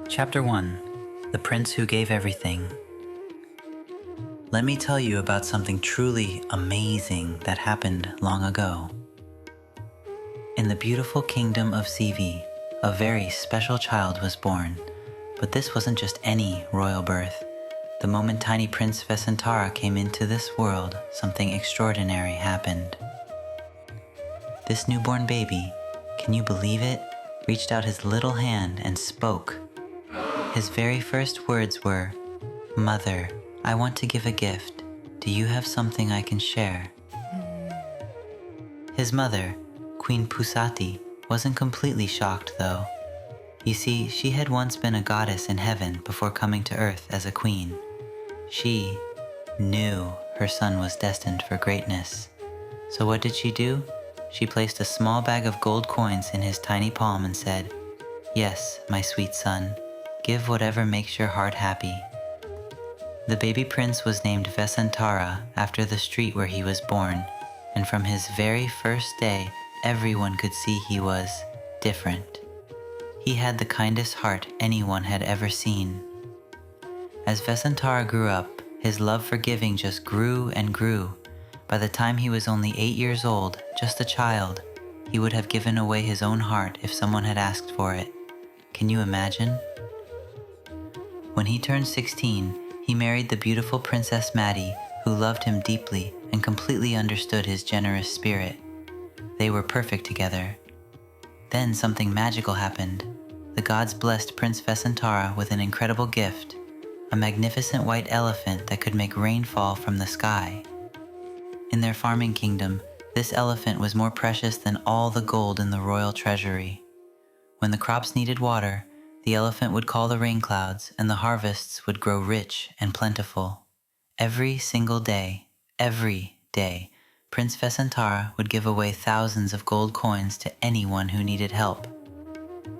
Chapter 1. The Prince Who Gave Everything. Let me tell you about something truly amazing that happened long ago. In the beautiful kingdom of Sivi, a very special child was born, but this wasn't just any royal birth. The moment tiny Prince Vessantara came into this world, something extraordinary happened. This newborn baby, can you believe it, reached out his little hand and spoke. His very first words were, "Mother, I want to give a gift. Do you have something I can share?" His mother, Queen Pusati, wasn't completely shocked though. You see, she had once been a goddess in heaven before coming to earth as a queen. She knew her son was destined for greatness. So what did she do? She placed a small bag of gold coins in his tiny palm and said, "Yes, my sweet son, give whatever makes your heart happy." The baby prince was named Vessantara after the street where he was born, and from his very first day, everyone could see he was different. He had the kindest heart anyone had ever seen. As Vessantara grew up, his love for giving just grew and grew. By the time he was only 8 years old, just a child, he would have given away his own heart if someone had asked for it. Can you imagine? When he turned 16, he married the beautiful Princess Maddie, who loved him deeply and completely understood his generous spirit. They were perfect together. Then something magical happened. The gods blessed Prince Vessantara with an incredible gift, a magnificent white elephant that could make rain fall from the sky. In their farming kingdom, this elephant was more precious than all the gold in the royal treasury. When the crops needed water, the elephant would call the rain clouds and the harvests would grow rich and plentiful. Every single day, Prince Vessantara would give away thousands of gold coins to anyone who needed help.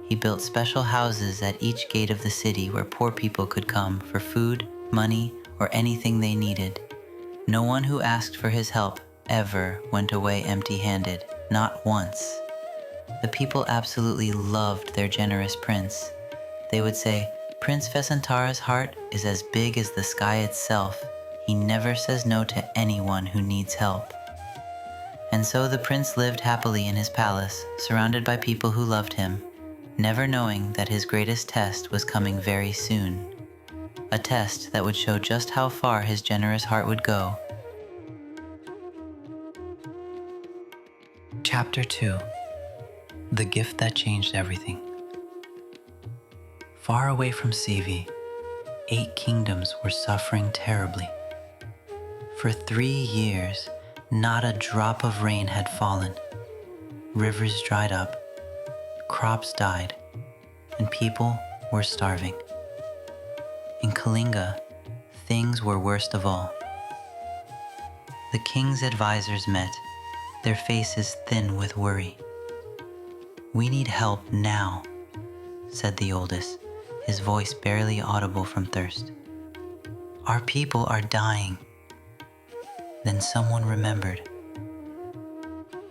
He built special houses at each gate of the city where poor people could come for food, money, or anything they needed. No one who asked for his help ever went away empty-handed, not once. The people absolutely loved their generous prince. They would say, "Prince Vessantara's heart is as big as the sky itself. He never says no to anyone who needs help." And so the prince lived happily in his palace, surrounded by people who loved him, never knowing that his greatest test was coming very soon. A test that would show just how far his generous heart would go. Chapter 2. The Gift That Changed Everything. Far away from Sivi, 8 kingdoms were suffering terribly. For 3 years, not a drop of rain had fallen. Rivers dried up, crops died, and people were starving. In Kalinga, things were worst of all. The king's advisors met, their faces thin with worry. "We need help now," said the oldest, his voice barely audible from thirst. "Our people are dying." Then someone remembered.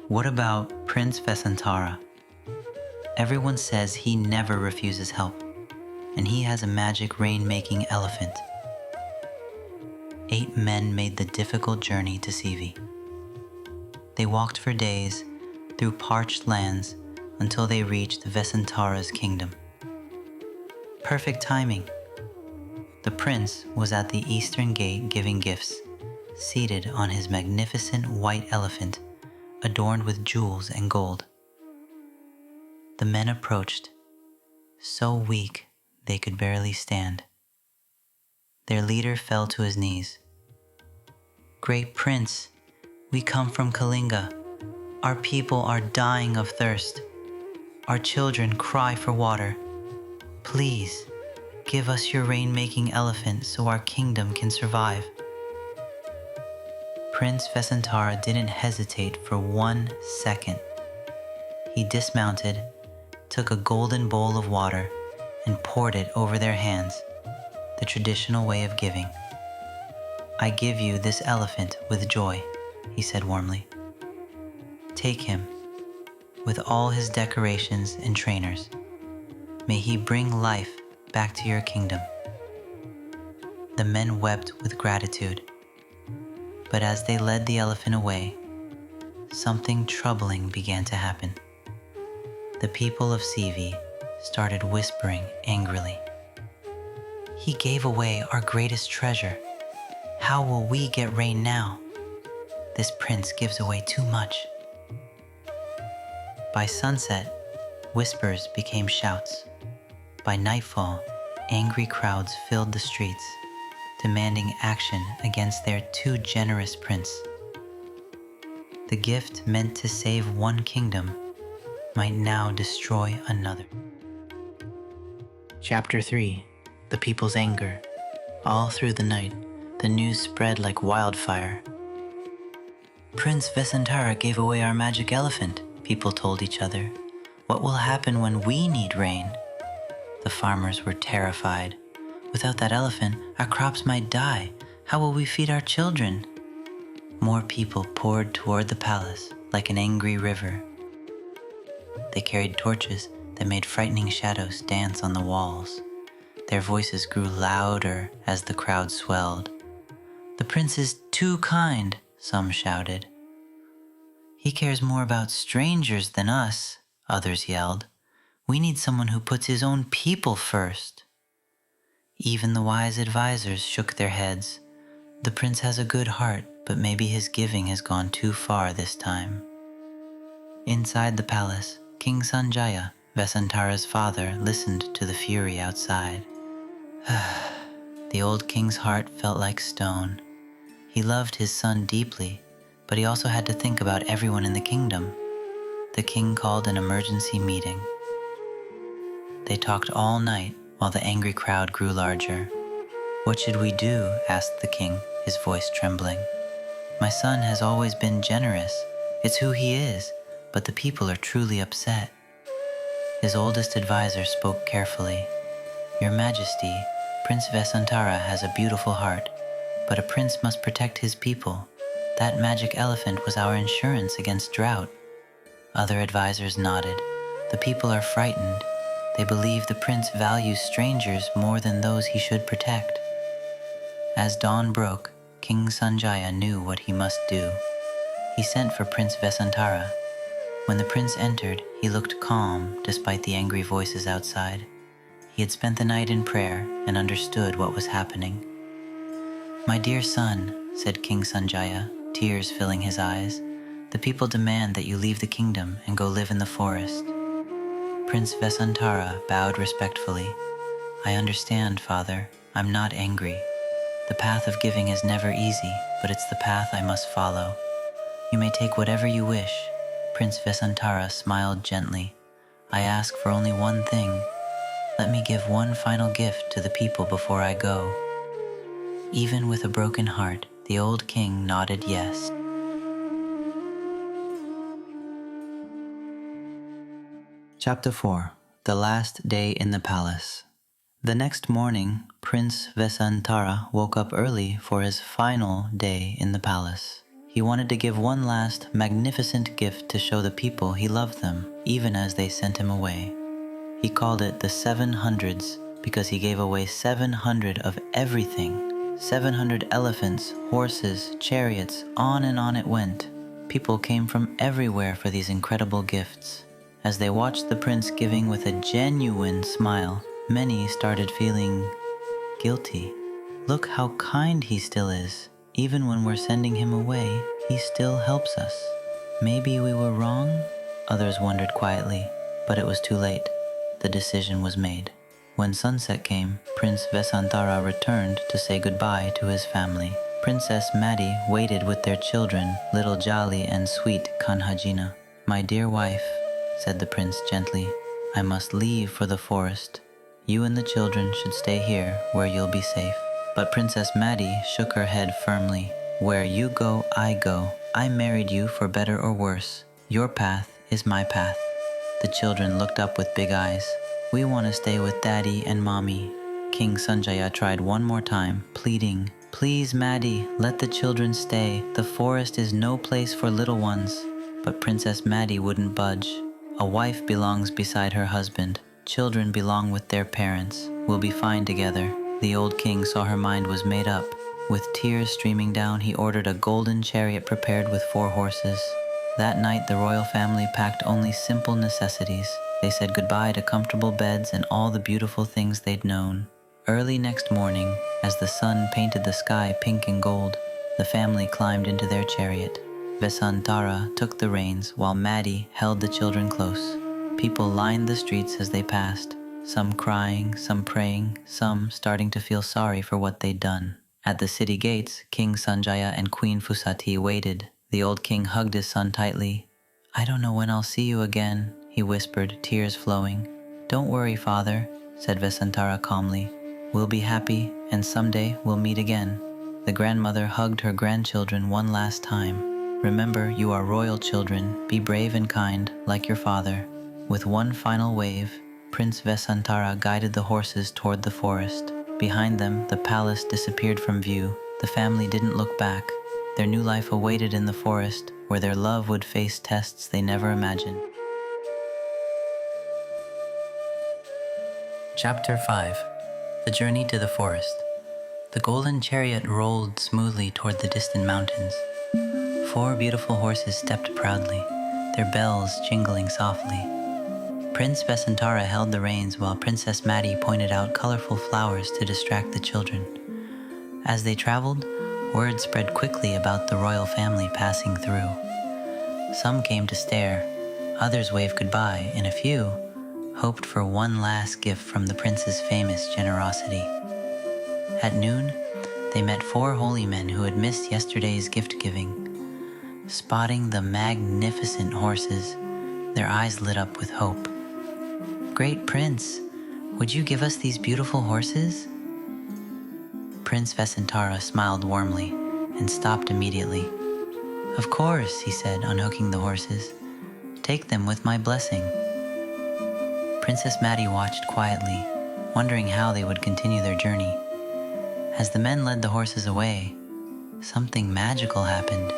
What about Prince Vessantara? Everyone says he never refuses help, and he has a magic rain-making elephant. 8 men made the difficult journey to Sivi. They walked for days through parched lands until they reached Vessantara's kingdom. Perfect timing. The prince was at the eastern gate giving gifts, seated on his magnificent white elephant, adorned with jewels and gold. The men approached, so weak they could barely stand. Their leader fell to his knees. "Great prince, we come from Kalinga. Our people are dying of thirst. Our children cry for water. Please, give us your rain-making elephant so our kingdom can survive." Prince Vessantara didn't hesitate for 1 second. He dismounted, took a golden bowl of water, and poured it over their hands, the traditional way of giving. "I give you this elephant with joy," he said warmly. "Take him, with all his decorations and trainers. May he bring life back to your kingdom." The men wept with gratitude, but as they led the elephant away, something troubling began to happen. The people of Sivi started whispering angrily, "He gave away our greatest treasure. How will we get rain now? This prince gives away too much." By sunset, whispers became shouts. By nightfall, angry crowds filled the streets, demanding action against their too generous prince. The gift meant to save one kingdom might now destroy another. Chapter 3. The People's Anger. All through the night, the news spread like wildfire. "Prince Vessantara gave away our magic elephant," people told each other. "What will happen when we need rain?" The farmers were terrified. "Without that elephant, our crops might die. How will we feed our children?" More people poured toward the palace like an angry river. They carried torches that made frightening shadows dance on the walls. Their voices grew louder as the crowd swelled. "The prince is too kind," some shouted. "He cares more about strangers than us," others yelled. "We need someone who puts his own people first." Even the wise advisors shook their heads. "The prince has a good heart, but maybe his giving has gone too far this time." Inside the palace, King Sanjaya, Vessantara's father, listened to the fury outside. The old king's heart felt like stone. He loved his son deeply, but he also had to think about everyone in the kingdom. The king called an emergency meeting. They talked all night while the angry crowd grew larger. "What should we do?" asked the king, his voice trembling. "My son has always been generous. It's who he is, but the people are truly upset." His oldest advisor spoke carefully. "Your Majesty, Prince Vessantara has a beautiful heart, but a prince must protect his people. That magic elephant was our insurance against drought." Other advisors nodded. "The people are frightened. They believe the prince values strangers more than those he should protect." As dawn broke, King Sanjaya knew what he must do. He sent for Prince Vessantara. When the prince entered, he looked calm despite the angry voices outside. He had spent the night in prayer and understood what was happening. "My dear son," said King Sanjaya, tears filling his eyes, "the people demand that you leave the kingdom and go live in the forest." Prince Vessantara bowed respectfully. "I understand, Father. I'm not angry. The path of giving is never easy, but it's the path I must follow. You may take whatever you wish." Prince Vessantara smiled gently. "I ask for only one thing. Let me give one final gift to the people before I go." Even with a broken heart, the old king nodded yes. Chapter 4. The Last Day in the Palace. The next morning, Prince Vessantara woke up early for his final day in the palace. He wanted to give one last, magnificent gift to show the people he loved them, even as they sent him away. He called it the 700s because he gave away 700 of everything. 700 elephants, horses, chariots, on it went. People came from everywhere for these incredible gifts. As they watched the prince giving with a genuine smile, many started feeling guilty. Look how kind he still is. Even when we're sending him away, he still helps us. Maybe we were wrong? Others wondered quietly, but it was too late. The decision was made. When sunset came, Prince Vessantara returned to say goodbye to his family. Princess Maddie waited with their children, little Jolly and sweet Kanhajina. "My dear wife," said the prince gently, "I must leave for the forest. You and the children should stay here where you'll be safe." But Princess Maddie shook her head firmly. "Where you go, I go. I married you for better or worse. Your path is my path." The children looked up with big eyes. "We want to stay with Daddy and Mommy." King Sanjaya tried one more time, pleading, "Please, Maddie, let the children stay. The forest is no place for little ones." But Princess Maddie wouldn't budge. A wife belongs beside her husband, Children belong with their parents. We'll be fine together. The old king saw her mind was made up. With tears streaming down, he ordered a golden chariot prepared with 4 horses. That night, the royal family packed only simple necessities. They said goodbye to comfortable beds and all the beautiful things they'd known. Early next morning, as the sun painted the sky pink and gold, the family climbed into their chariot. Vessantara took the reins while Maddie held the children close. People lined the streets as they passed, some crying, some praying, some starting to feel sorry for what they'd done. At the city gates, King Sanjaya and Queen Fusati waited. The old king hugged his son tightly. "I don't know when I'll see you again," he whispered, tears flowing. "Don't worry, father," said Vessantara calmly. "We'll be happy, and someday we'll meet again." The grandmother hugged her grandchildren one last time. "Remember, you are royal children. Be brave and kind, like your father." With one final wave, Prince Vessantara guided the horses toward the forest. Behind them, the palace disappeared from view. The family didn't look back. Their new life awaited in the forest, where their love would face tests they never imagined. Chapter 5. The Journey to the Forest. The golden chariot rolled smoothly toward the distant mountains. 4 beautiful horses stepped proudly, their bells jingling softly. Prince Vessantara held the reins while Princess Maddie pointed out colorful flowers to distract the children. As they traveled, word spread quickly about the royal family passing through. Some came to stare, others waved goodbye, and a few hoped for one last gift from the prince's famous generosity. At noon, they met 4 holy men who had missed yesterday's gift-giving. Spotting the magnificent horses, their eyes lit up with hope. "Great Prince, would you give us these beautiful horses?" Prince Vessantara smiled warmly and stopped immediately. "Of course," he said, unhooking the horses. "Take them with my blessing." Princess Maddie watched quietly, wondering how they would continue their journey. As the men led the horses away, something magical happened.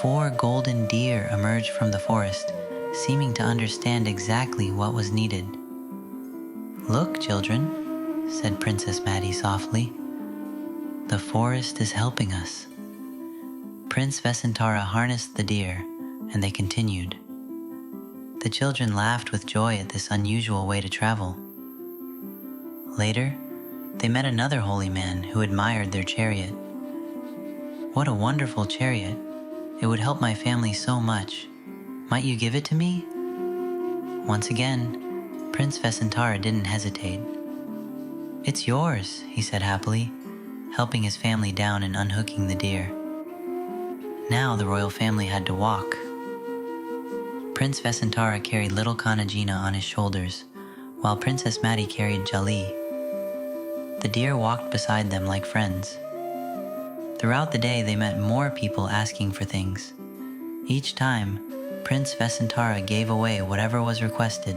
4 golden deer emerged from the forest, seeming to understand exactly what was needed. "Look, children," said Princess Maddie softly. "The forest is helping us." Prince Vessantara harnessed the deer, and they continued. The children laughed with joy at this unusual way to travel. Later, they met another holy man who admired their chariot. "What a wonderful chariot. It would help my family so much. Might you give it to me?" Once again, Prince Vessantara didn't hesitate. "It's yours," he said happily, helping his family down and unhooking the deer. Now the royal family had to walk. Prince Vessantara carried little Kanajina on his shoulders, while Princess Maddie carried Jali. The deer walked beside them like friends. Throughout the day, they met more people asking for things. Each time, Prince Vessantara gave away whatever was requested.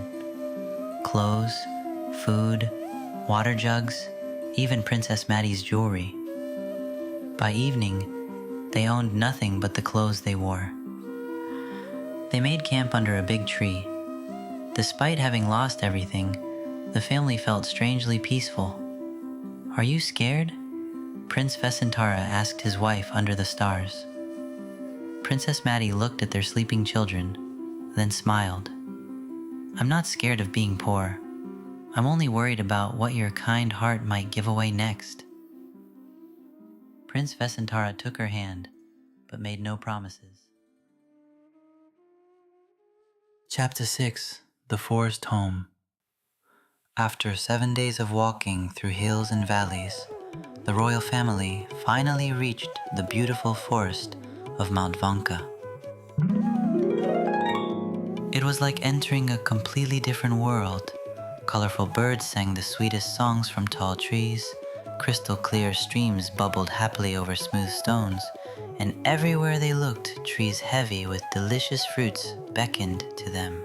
Clothes, food, water jugs, even Princess Maddie's jewelry. By evening, they owned nothing but the clothes they wore. They made camp under a big tree. Despite having lost everything, the family felt strangely peaceful. "Are you scared?" Prince Vessantara asked his wife under the stars. Princess Maddie looked at their sleeping children, then smiled. "I'm not scared of being poor. I'm only worried about what your kind heart might give away next." Prince Vessantara took her hand, but made no promises. Chapter 6. The Forest Home. After 7 days of walking through hills and valleys, the royal family finally reached the beautiful forest of Mount Vanka. It was like entering a completely different world. Colorful birds sang the sweetest songs from tall trees, crystal clear streams bubbled happily over smooth stones, and everywhere they looked, trees heavy with delicious fruits beckoned to them.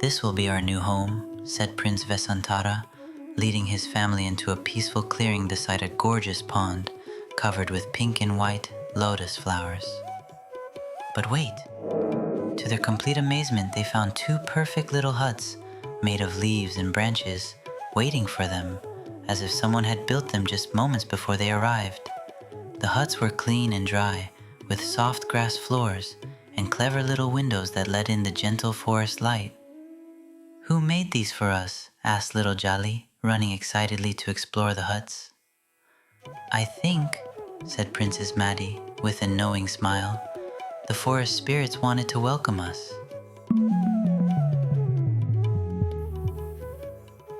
"This will be our new home," said Prince Vessantara, leading his family into a peaceful clearing beside a gorgeous pond covered with pink and white lotus flowers. But wait! To their complete amazement, they found 2 perfect little huts made of leaves and branches, waiting for them, as if someone had built them just moments before they arrived. The huts were clean and dry, with soft grass floors and clever little windows that let in the gentle forest light. "Who made these for us?" asked little Jali, running excitedly to explore the huts. "I think," said Princess Maddie with a knowing smile, "the forest spirits wanted to welcome us."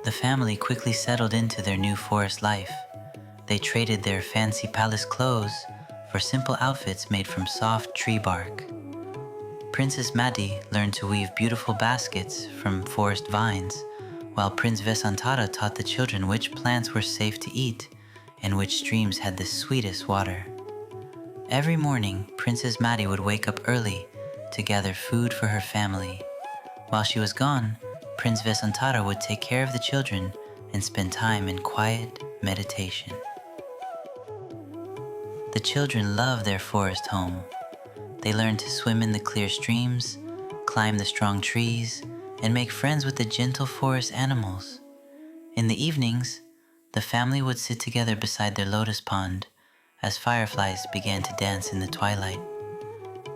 The family quickly settled into their new forest life. They traded their fancy palace clothes for simple outfits made from soft tree bark. Princess Maddie learned to weave beautiful baskets from forest vines, while Prince Vessantara taught the children which plants were safe to eat and which streams had the sweetest water. Every morning, Princess Maddie would wake up early to gather food for her family. While she was gone, Prince Vessantara would take care of the children and spend time in quiet meditation. The children loved their forest home. They learned to swim in the clear streams, climb the strong trees, and make friends with the gentle forest animals. In the evenings, the family would sit together beside their lotus pond as fireflies began to dance in the twilight.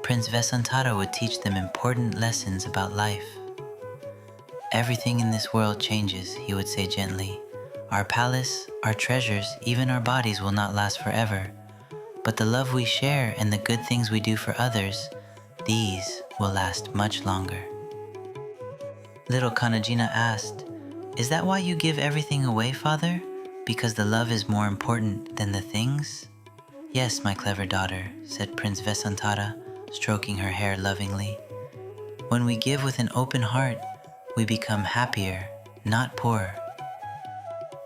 Prince Vessantara would teach them important lessons about life. "Everything in this world changes," he would say gently. "Our palace, our treasures, even our bodies will not last forever. But the love we share and the good things we do for others, these will last much longer." Little Kanajina asked, "Is that why you give everything away, Father? Because the love is more important than the things?" "Yes, my clever daughter," said Prince Vessantara, stroking her hair lovingly. "When we give with an open heart, we become happier, not poorer."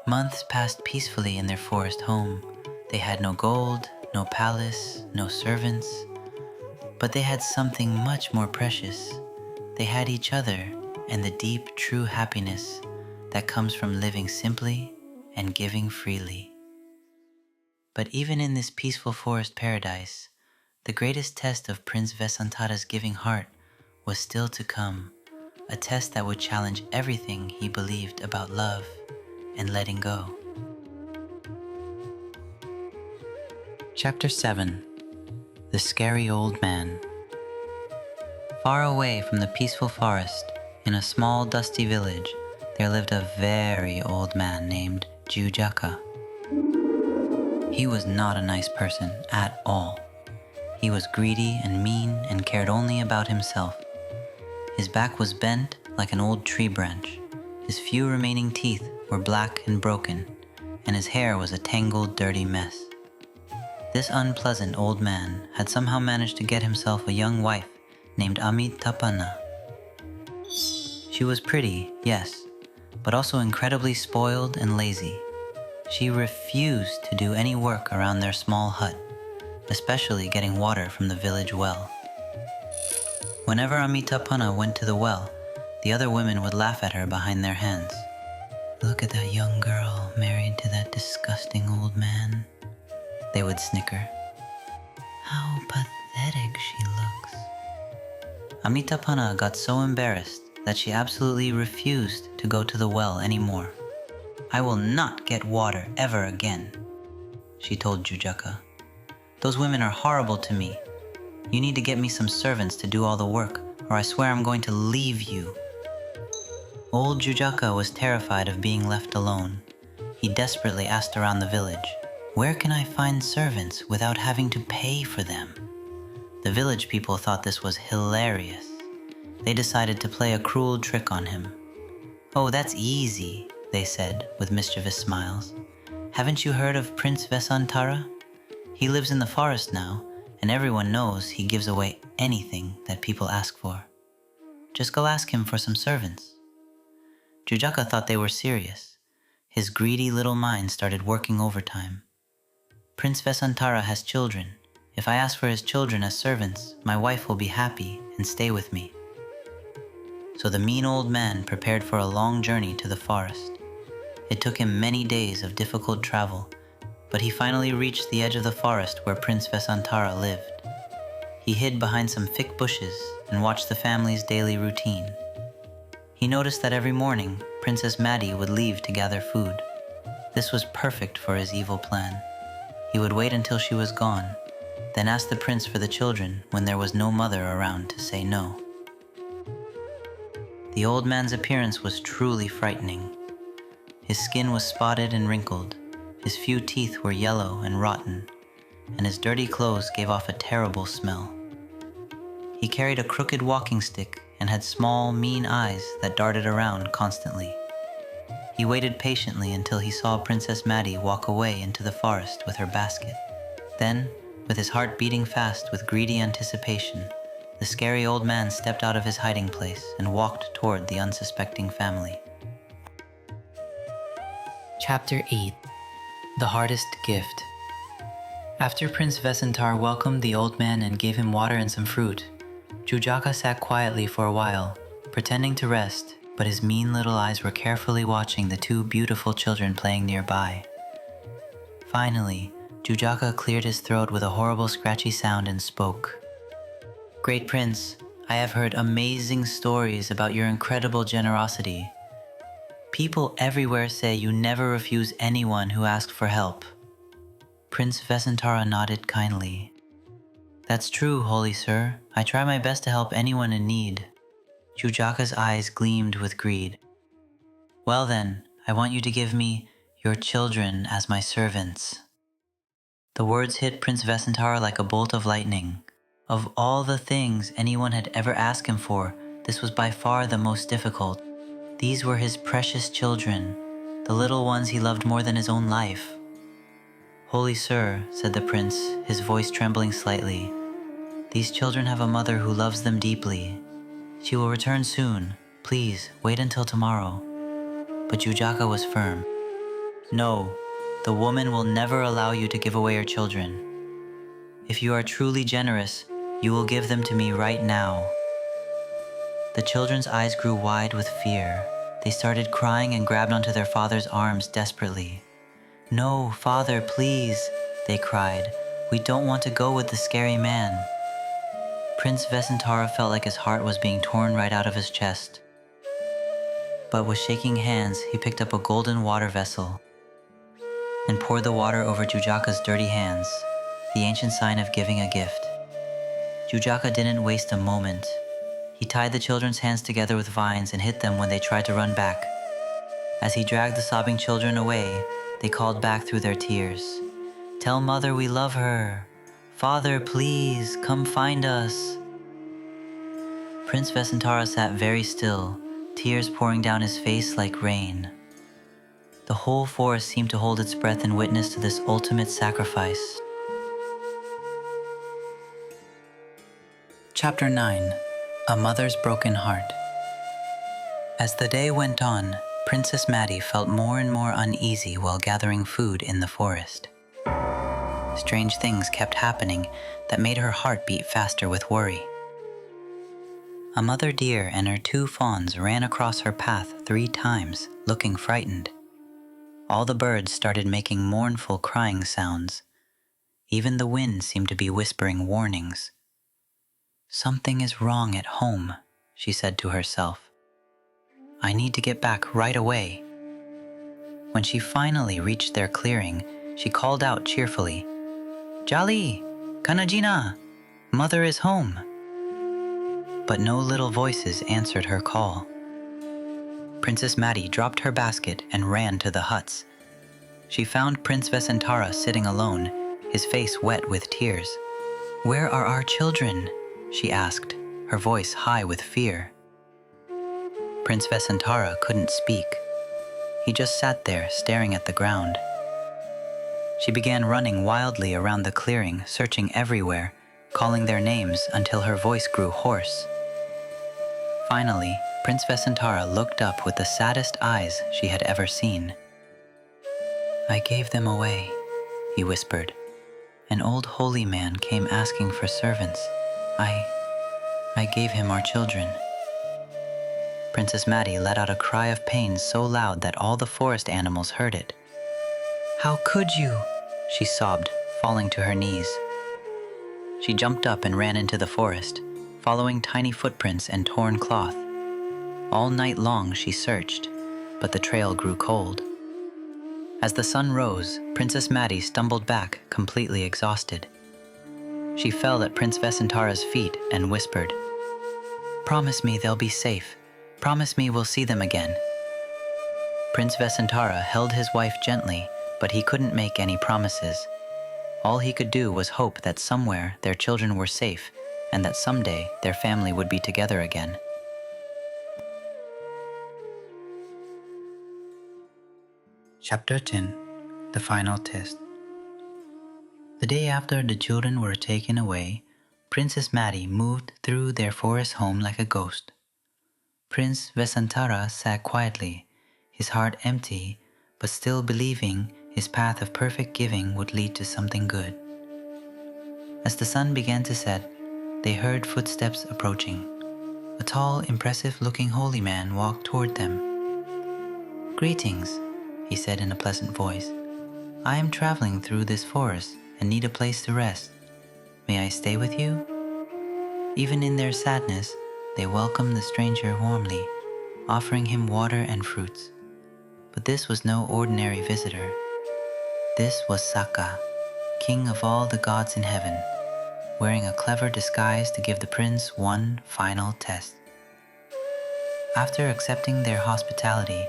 Months passed peacefully in their forest home. They had no gold, no palace, no servants, but they had something much more precious. They had each other and the deep, true happiness that comes from living simply and giving freely. But even in this peaceful forest paradise, the greatest test of Prince Vessantara's giving heart was still to come, a test that would challenge everything he believed about love and letting go. Chapter 7. The Scary Old Man. Far away from the peaceful forest, in a small dusty village, there lived a very old man named Jataka. He was not a nice person at all. He was greedy and mean and cared only about himself. His back was bent like an old tree branch. His few remaining teeth were black and broken, and his hair was a tangled, dirty mess. This unpleasant old man had somehow managed to get himself a young wife named Amitabha. She was pretty, yes, but also incredibly spoiled and lazy. She refused to do any work around their small hut, especially getting water from the village well. Whenever Amitabha went to the well, the other women would laugh at her behind their hands. "Look at that young girl married to that disgusting old man," they would snicker. "How pathetic she looks." Amitabha got so embarrassed that she absolutely refused to go to the well anymore. "I will not get water ever again," she told Jataka. "Those women are horrible to me. You need to get me some servants to do all the work, or I swear I'm going to leave you." Old Jataka was terrified of being left alone. He desperately asked around the village, "Where can I find servants without having to pay for them?" The village people thought this was hilarious. They decided to play a cruel trick on him. "Oh, that's easy," they said with mischievous smiles. "Haven't you heard of Prince Vessantara? He lives in the forest now, and everyone knows he gives away anything that people ask for. Just go ask him for some servants." Jataka thought they were serious. His greedy little mind started working overtime. "Prince Vessantara has children. If I ask for his children as servants, my wife will be happy and stay with me." So the mean old man prepared for a long journey to the forest. It took him many days of difficult travel, but he finally reached the edge of the forest where Prince Vessantara lived. He hid behind some thick bushes and watched the family's daily routine. He noticed that every morning, Princess Maddie would leave to gather food. This was perfect for his evil plan. He would wait until she was gone, then ask the prince for the children when there was no mother around to say no. The old man's appearance was truly frightening. His skin was spotted and wrinkled, his few teeth were yellow and rotten, and his dirty clothes gave off a terrible smell. He carried a crooked walking stick and had small, mean eyes that darted around constantly. He waited patiently until he saw Princess Maddie walk away into the forest with her basket. Then, with his heart beating fast with greedy anticipation, the scary old man stepped out of his hiding place and walked toward the unsuspecting family. Chapter 8. The Hardest Gift. After Prince Vessantara welcomed the old man and gave him water and some fruit, Jataka sat quietly for a while, pretending to rest, but his mean little eyes were carefully watching the two beautiful children playing nearby. Finally, Jataka cleared his throat with a horrible scratchy sound and spoke. "Great Prince, I have heard amazing stories about your incredible generosity. People everywhere say you never refuse anyone who asks for help." Prince Vessantara nodded kindly. "That's true, holy sir. I try my best to help anyone in need." Jataka's eyes gleamed with greed. "Well then, I want you to give me your children as my servants." The words hit Prince Vessantara like a bolt of lightning. Of all the things anyone had ever asked him for, this was by far the most difficult. These were his precious children, the little ones he loved more than his own life. "Holy sir," said the prince, his voice trembling slightly, "these children have a mother who loves them deeply. She will return soon. Please, wait until tomorrow." But Jataka was firm. "No, the woman will never allow you to give away your children. If you are truly generous, you will give them to me right now." The children's eyes grew wide with fear. They started crying and grabbed onto their father's arms desperately. "No, father, please," they cried. "We don't want to go with the scary man." Prince Vessantara felt like his heart was being torn right out of his chest. But with shaking hands, he picked up a golden water vessel and poured the water over Jataka's dirty hands, the ancient sign of giving a gift. Jataka didn't waste a moment. He tied the children's hands together with vines and hit them when they tried to run back. As he dragged the sobbing children away, they called back through their tears, "Tell mother we love her. Father, please, come find us." Prince Vessantara sat very still, tears pouring down his face like rain. The whole forest seemed to hold its breath in witness to this ultimate sacrifice. Chapter 9. A Mother's Broken Heart. As the day went on, Princess Maddie felt more and more uneasy while gathering food in the forest. Strange things kept happening that made her heart beat faster with worry. A mother deer and her two fawns ran across her path 3 times, looking frightened. All the birds started making mournful crying sounds. Even the wind seemed to be whispering warnings. "Something is wrong at home," she said to herself. "I need to get back right away." When she finally reached their clearing, she called out cheerfully, "Jali, Kanajina, mother is home." But no little voices answered her call. Princess Maddie dropped her basket and ran to the huts. She found Prince Vessantara sitting alone, his face wet with tears. "Where are our children?" she asked, her voice high with fear. Prince Vessantara couldn't speak. He just sat there staring at the ground. She began running wildly around the clearing, searching everywhere, calling their names until her voice grew hoarse. Finally, Prince Vessantara looked up with the saddest eyes she had ever seen. "I gave them away," he whispered. "An old holy man came asking for servants. I gave him our children." Princess Maddie let out a cry of pain so loud that all the forest animals heard it. "How could you?" she sobbed, falling to her knees. She jumped up and ran into the forest, following tiny footprints and torn cloth. All night long she searched, but the trail grew cold. As the sun rose, Princess Maddie stumbled back, completely exhausted. She fell at Prince Vessantara's feet and whispered, "Promise me they'll be safe. Promise me we'll see them again." Prince Vessantara held his wife gently, but he couldn't make any promises. All he could do was hope that somewhere their children were safe and that someday their family would be together again. Chapter 10. The Final Test. The day after the children were taken away, Princess Maddie moved through their forest home like a ghost. Prince Vessantara sat quietly, his heart empty, but still believing his path of perfect giving would lead to something good. As the sun began to set, they heard footsteps approaching. A tall, impressive-looking holy man walked toward them. "Greetings," he said in a pleasant voice. "I am traveling through this forest and need a place to rest. May I stay with you?" Even in their sadness, they welcomed the stranger warmly, offering him water and fruits. But this was no ordinary visitor. This was Saka, king of all the gods in heaven, wearing a clever disguise to give the prince one final test. After accepting their hospitality,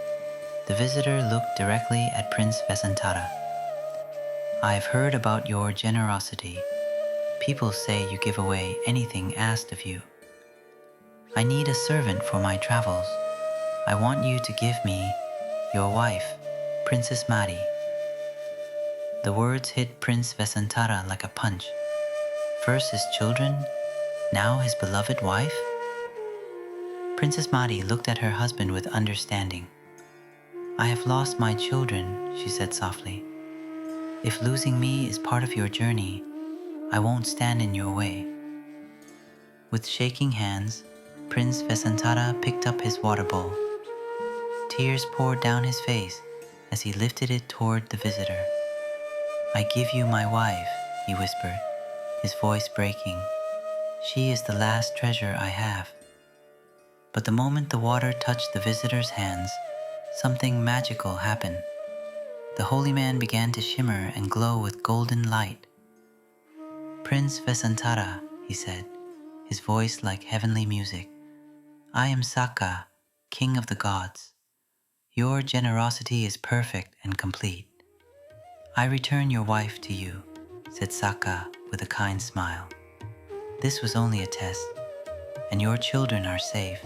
the visitor looked directly at Prince Vessantara. "I've heard about your generosity. People say you give away anything asked of you. I need a servant for my travels. I want you to give me your wife, Princess Maddie." The words hit Prince Vessantara like a punch. First his children, now his beloved wife? Princess Maddie looked at her husband with understanding. "I have lost my children," she said softly. "If losing me is part of your journey, I won't stand in your way." With shaking hands, Prince Vessantara picked up his water bowl. Tears poured down his face as he lifted it toward the visitor. "I give you my wife," he whispered, his voice breaking. "She is the last treasure I have." But the moment the water touched the visitor's hands, something magical happened. The holy man began to shimmer and glow with golden light. "Prince Vessantara," he said, his voice like heavenly music, "I am Saka, king of the gods. Your generosity is perfect and complete. I return your wife to you," said Saka with a kind smile. "This was only a test, and your children are safe.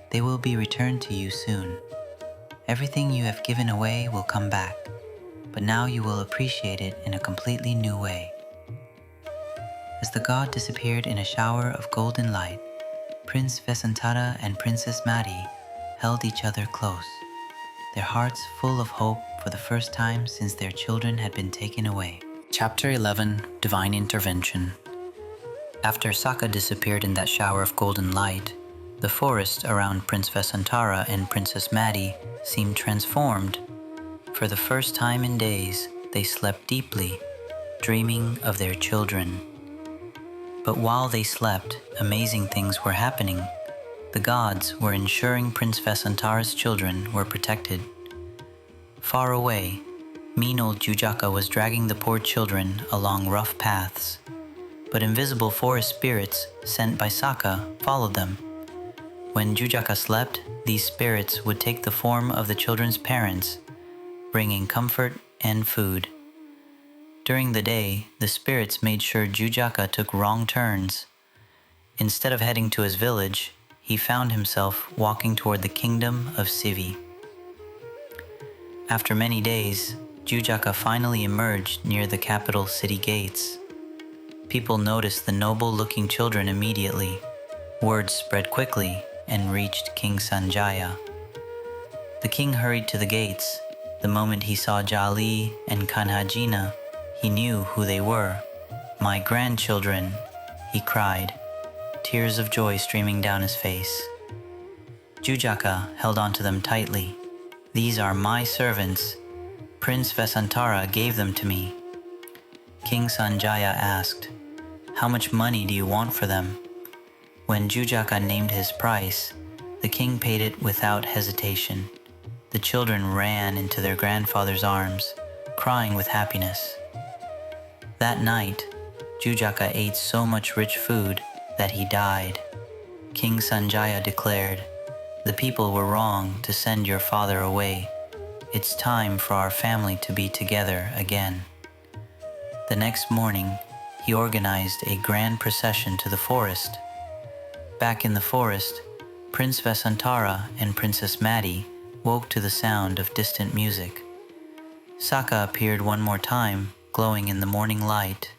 They will be returned to you soon. Everything you have given away will come back, but now you will appreciate it in a completely new way." As the god disappeared in a shower of golden light, Prince Vessantara and Princess Maddie held each other close, their hearts full of hope for the first time since their children had been taken away. Chapter 11. Divine Intervention. After Saka disappeared in that shower of golden light, the forest around Prince Vessantara and Princess Maddie seemed transformed. For the first time in days, they slept deeply, dreaming of their children. But while they slept, amazing things were happening. The gods were ensuring Prince Vessantara's children were protected. Far away, mean old Jataka was dragging the poor children along rough paths, but invisible forest spirits sent by Saka followed them. When Jataka slept, these spirits would take the form of the children's parents, bringing comfort and food. During the day, the spirits made sure Jataka took wrong turns. Instead of heading to his village, he found himself walking toward the kingdom of Sivi. After many days, Jataka finally emerged near the capital city gates. People noticed the noble-looking children immediately. Word spread quickly and reached King Sanjaya. The king hurried to the gates. The moment he saw Jali and Kanhajina, he knew who they were. "My grandchildren," he cried, tears of joy streaming down his face. Jataka held onto them tightly. "These are my servants. Prince Vessantara gave them to me." King Sanjaya asked, "How much money do you want for them?" When Jataka named his price, The king paid it without hesitation. The children ran into their grandfather's arms, crying with happiness. That night, Jataka ate so much rich food that he died. King Sanjaya declared, "The people were wrong to send your father away. It's time for our family to be together again." The next morning, he organized a grand procession to the forest. Back in the forest, Prince Vessantara and Princess Maddie woke to the sound of distant music. Saka appeared one more time, glowing in the morning light.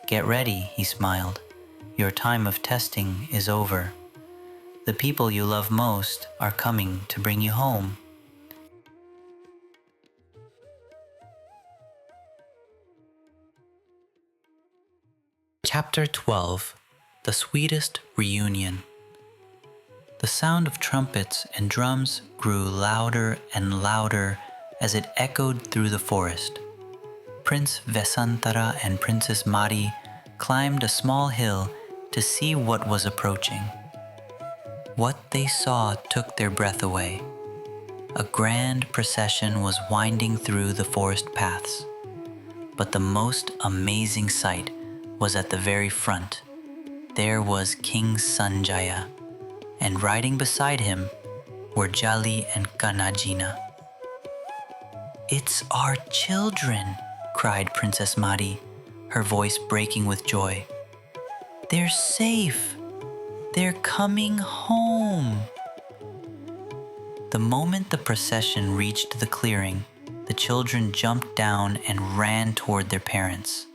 "Get ready," he smiled. "Your time of testing is over. The people you love most are coming to bring you home." Chapter 12. The Sweetest Reunion. The sound of trumpets and drums grew louder and louder as it echoed through the forest. Prince Vessantara and Princess Maddie climbed a small hill to see what was approaching. What they saw took their breath away. A grand procession was winding through the forest paths. But the most amazing sight was at the very front. There was King Sanjaya, and riding beside him were Jali and Kanajina. "It's our children," cried Princess Maddie, her voice breaking with joy. "They're safe. They're coming home." The moment the procession reached the clearing, the children jumped down and ran toward their parents.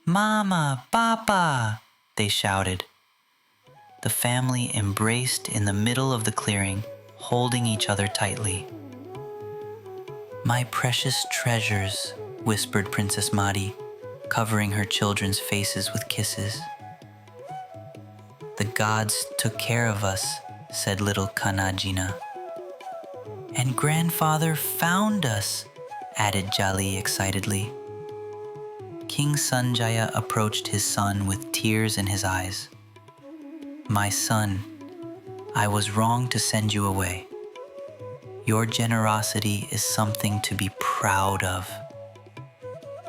"Mama, Papa," they shouted. The family embraced in the middle of the clearing, holding each other tightly. "My precious treasures," whispered Princess Maddie, covering her children's faces with kisses. "The gods took care of us," said little Kanajina. "And grandfather found us," added Jali excitedly. King Sanjaya approached his son with tears in his eyes. "My son, I was wrong to send you away. Your generosity is something to be proud of."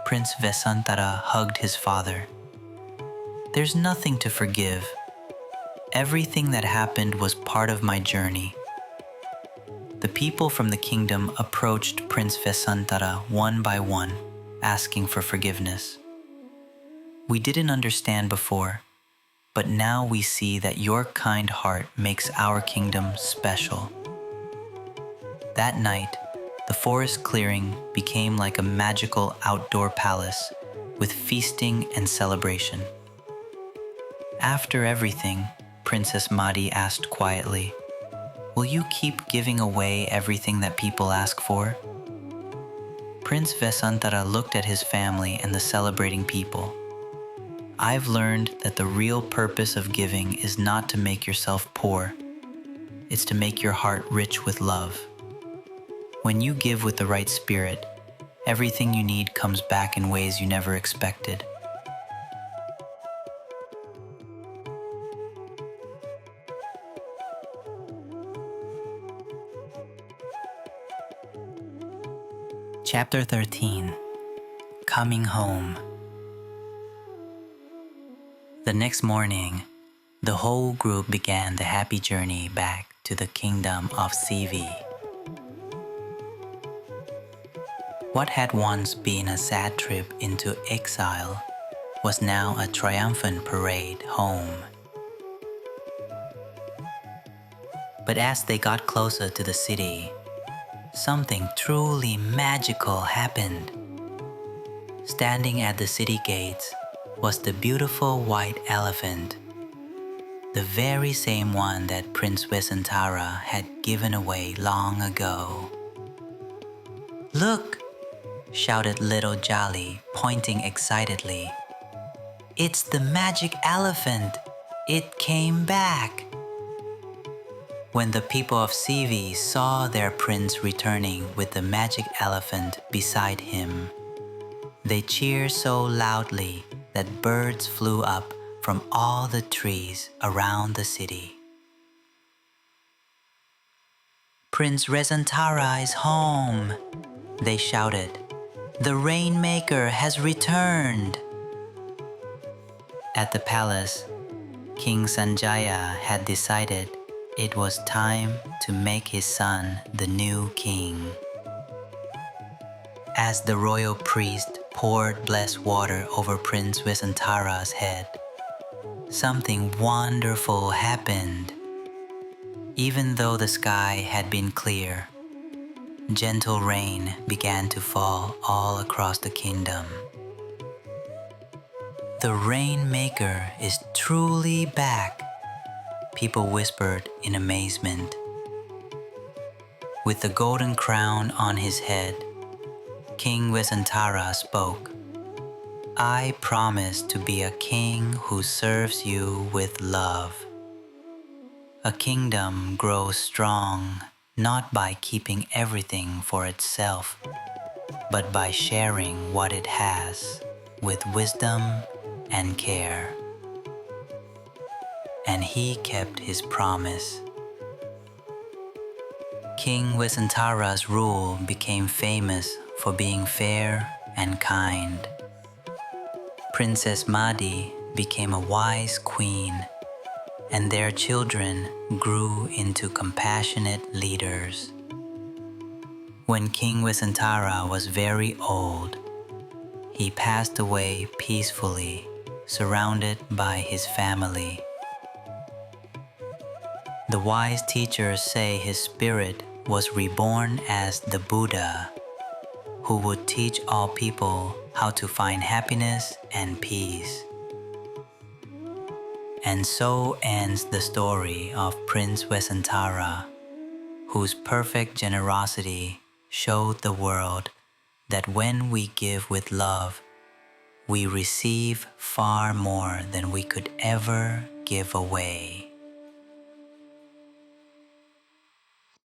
Prince Vessantara hugged his father. "There's nothing to forgive. Everything that happened was part of my journey." The people from the kingdom approached Prince Vessantara one by one, asking for forgiveness. "We didn't understand before, but now we see that your kind heart makes our kingdom special." That night, the forest clearing became like a magical outdoor palace with feasting and celebration. After everything, Princess Maddie asked quietly, "Will you keep giving away everything that people ask for?" Prince Vessantara looked at his family and the celebrating people. "I've learned that the real purpose of giving is not to make yourself poor. It's to make your heart rich with love. When you give with the right spirit, everything you need comes back in ways you never expected." Chapter 13. Coming Home. The next morning, the whole group began the happy journey back to the kingdom of Sivi. What had once been a sad trip into exile was now a triumphant parade home. But as they got closer to the city, something truly magical happened. Standing at the city gates was the beautiful white elephant, the very same one that Prince Vessantara had given away long ago. "Look!" shouted little Jali, pointing excitedly. "It's the magic elephant! It came back!" When the people of Sivi saw their prince returning with the magic elephant beside him, they cheered so loudly that birds flew up from all the trees around the city. Prince Vessantara is home, they shouted. The Rainmaker has returned. At the palace, King Sanjaya had decided it was time to make his son the new king. As the royal priest poured blessed water over Prince Vessantara's head, something wonderful happened. Even though the sky had been clear, gentle rain began to fall all across the kingdom. The Rainmaker is truly back, people whispered in amazement. With the golden crown on his head, King Vessantara spoke. I promise to be a king who serves you with love. A kingdom grows strong not by keeping everything for itself, but by sharing what it has with wisdom and care. And he kept his promise. King Vessantara's rule became famous for being fair and kind. Princess Madi became a wise queen, and their children grew into compassionate leaders. When King Vessantara was very old, he passed away peacefully, surrounded by his family. The wise teachers say his spirit was reborn as the Buddha, who would teach all people how to find happiness and peace. And so ends the story of Prince Vessantara, whose perfect generosity showed the world that when we give with love, we receive far more than we could ever give away.